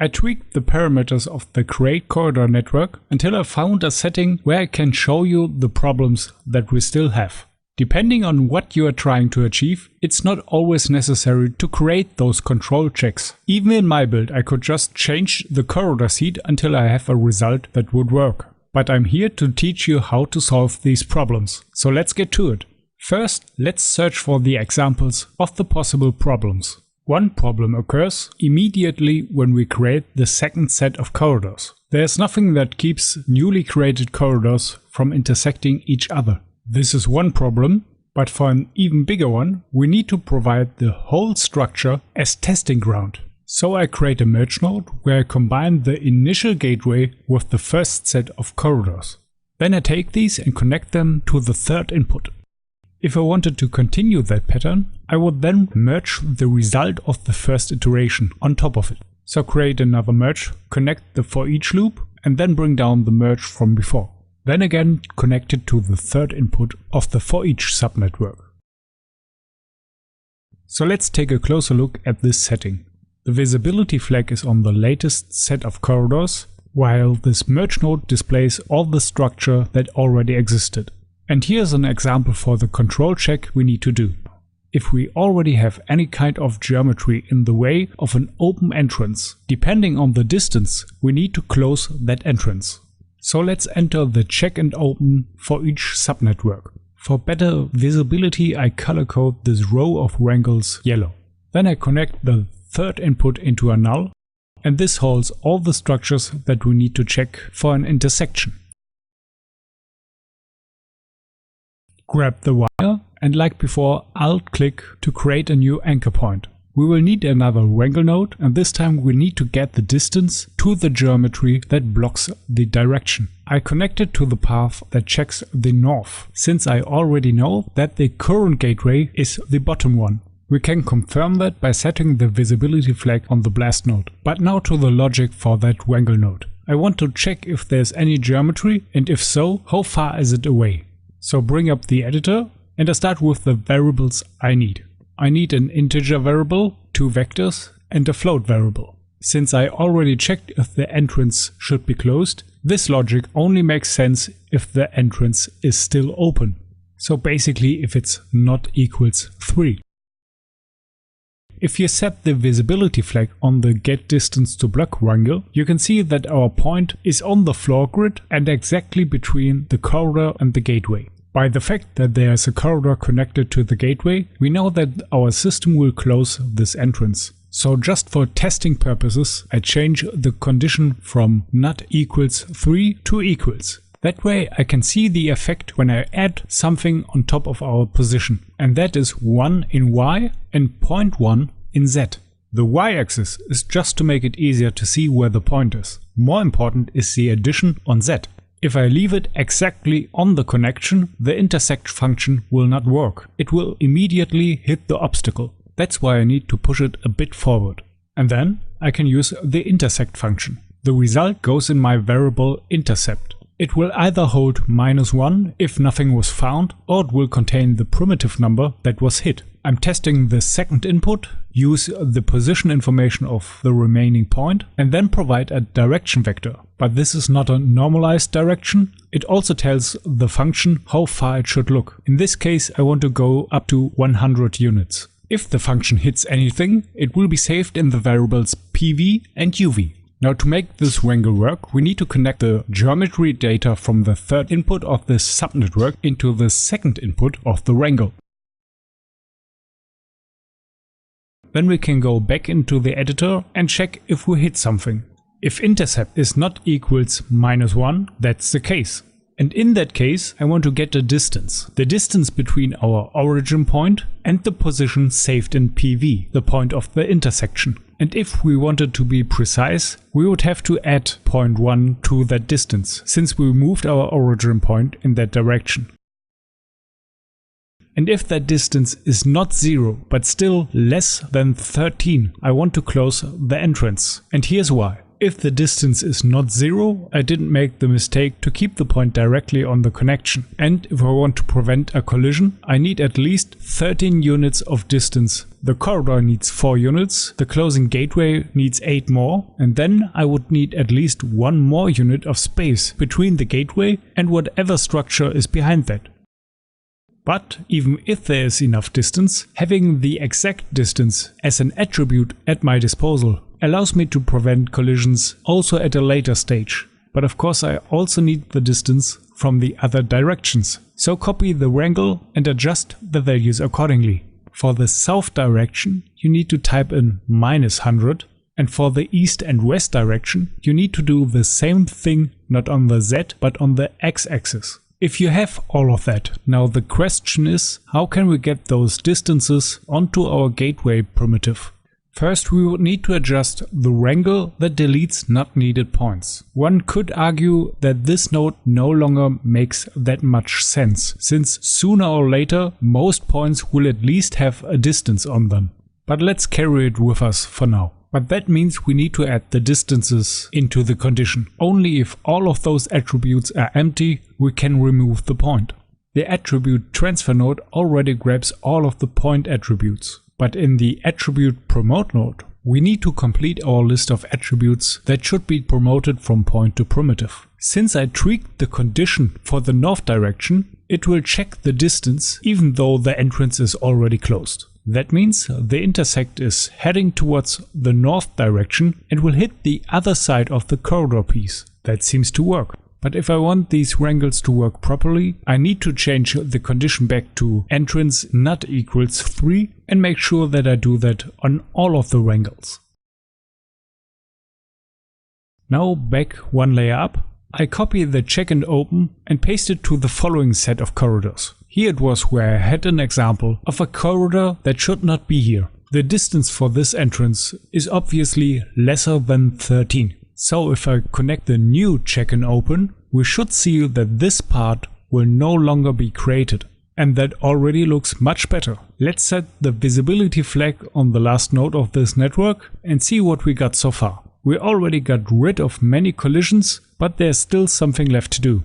I tweaked the parameters of the create corridor network until I found a setting where I can show you the problems that we still have. Depending on what you are trying to achieve, it's not always necessary to create those control checks. Even in my build, I could just change the corridor seed until I have a result that would work. But I'm here to teach you how to solve these problems. So let's get to it. First, let's search for the examples of the possible problems. One problem occurs immediately when we create the second set of corridors. There's nothing that keeps newly created corridors from intersecting each other. This is one problem, but for an even bigger one, we need to provide the whole structure as testing ground. So I create a merge node where I combine the initial gateway with the first set of corridors. Then I take these and connect them to the third input. If I wanted to continue that pattern, I would then merge the result of the first iteration on top of it. So create another merge, connect the for each loop, and then bring down the merge from before. Then again connect it to the third input of the for each subnetwork. So let's take a closer look at this setting. The visibility flag is on the latest set of corridors, while this merge node displays all the structure that already existed. And here's an example for the control check we need to do. If we already have any kind of geometry in the way of an open entrance, depending on the distance, we need to close that entrance. So let's enter the check and open for each subnetwork. For better visibility, I color code this row of wrangles yellow. Then I connect the third input into a null, and this holds all the structures that we need to check for an intersection. Grab the wire and, like before, Alt-click to create a new anchor point. We will need another wrangle node, and this time we need to get the distance to the geometry that blocks the direction. I connect it to the path that checks the north, since I already know that the current gateway is the bottom one. We can confirm that by setting the visibility flag on the blast node. But now to the logic for that wrangle node. I want to check if there's any geometry, and if so, how far is it away. So bring up the editor and I start with the variables I need. I need an integer variable, 2 vectors, and a float variable. Since I already checked if the entrance should be closed, this logic only makes sense if the entrance is still open. So basically if it's not equals 3. If you set the visibility flag on the get distance to block wrangle, you can see that our point is on the floor grid and exactly between the corridor and the gateway. By the fact that there is a corridor connected to the gateway, we know that our system will close this entrance. So just for testing purposes, I change the condition from not equals 3 to equals. That way I can see the effect when I add something on top of our position. And that is 1 in Y and 0.1 in Z. The Y-axis is just to make it easier to see where the point is. More important is the addition on Z. If I leave it exactly on the connection, the intersect function will not work. It will immediately hit the obstacle. That's why I need to push it a bit forward. And then I can use the intersect function. The result goes in my variable intercept. It will either hold -1 if nothing was found, or it will contain the primitive number that was hit. I'm testing the second input, use the position information of the remaining point, and then provide a direction vector. But this is not a normalized direction. It also tells the function how far it should look. In this case, I want to go up to 100 units. If the function hits anything, it will be saved in the variables PV and UV. Now to make this wrangle work, we need to connect the geometry data from the third input of this subnetwork into the second input of the wrangle. Then we can go back into the editor and check if we hit something. If intercept is not equals -1, that's the case. And in that case, I want to get a distance. The distance between our origin point and the position saved in PV, the point of the intersection. And if we wanted to be precise, we would have to add 0.1 to that distance, since we moved our origin point in that direction. And if that distance is not 0, but still less than 13, I want to close the entrance. And here's why. if the distance is not 0, I didn't make the mistake to keep the point directly on the connection. And if I want to prevent a collision, I need at least 13 units of distance. The corridor needs 4 units, the closing gateway needs 8 more, and then I would need at least 1 more unit of space between the gateway and whatever structure is behind that. But even if there is enough distance, having the exact distance as an attribute at my disposal allows me to prevent collisions also at a later stage. But of course I also need the distance from the other directions. So copy the wrangle and adjust the values accordingly. For the south direction you need to type in -100, and for the east and west direction you need to do the same thing, not on the Z but on the x-axis. If you have all of that, now the question is, how can we get those distances onto our gateway primitive? First, we would need to adjust the wrangle that deletes not needed points. One could argue that this node no longer makes that much sense, since sooner or later most points will at least have a distance on them. But let's carry it with us for now. But that means we need to add the distances into the condition. Only if all of those attributes are empty, we can remove the point. The attribute transfer node already grabs all of the point attributes. But in the attribute promote node, we need to complete our list of attributes that should be promoted from point to primitive. Since I tweaked the condition for the north direction, it will check the distance even though the entrance is already closed. That means the intersect is heading towards the north direction and will hit the other side of the corridor piece. That seems to work. But if I want these wrangles to work properly, I need to change the condition back to entrance not equals 3 and make sure that I do that on all of the wrangles. Now back one layer up, I copy the check and open and paste it to the following set of corridors. Here it was where I had an example of a corridor that should not be here. The distance for this entrance is obviously lesser than 13. So if I connect the new check and open, we should see that this part will no longer be created. And that already looks much better. Let's set the visibility flag on the last node of this network and see what we got so far. We already got rid of many collisions, but there's still something left to do.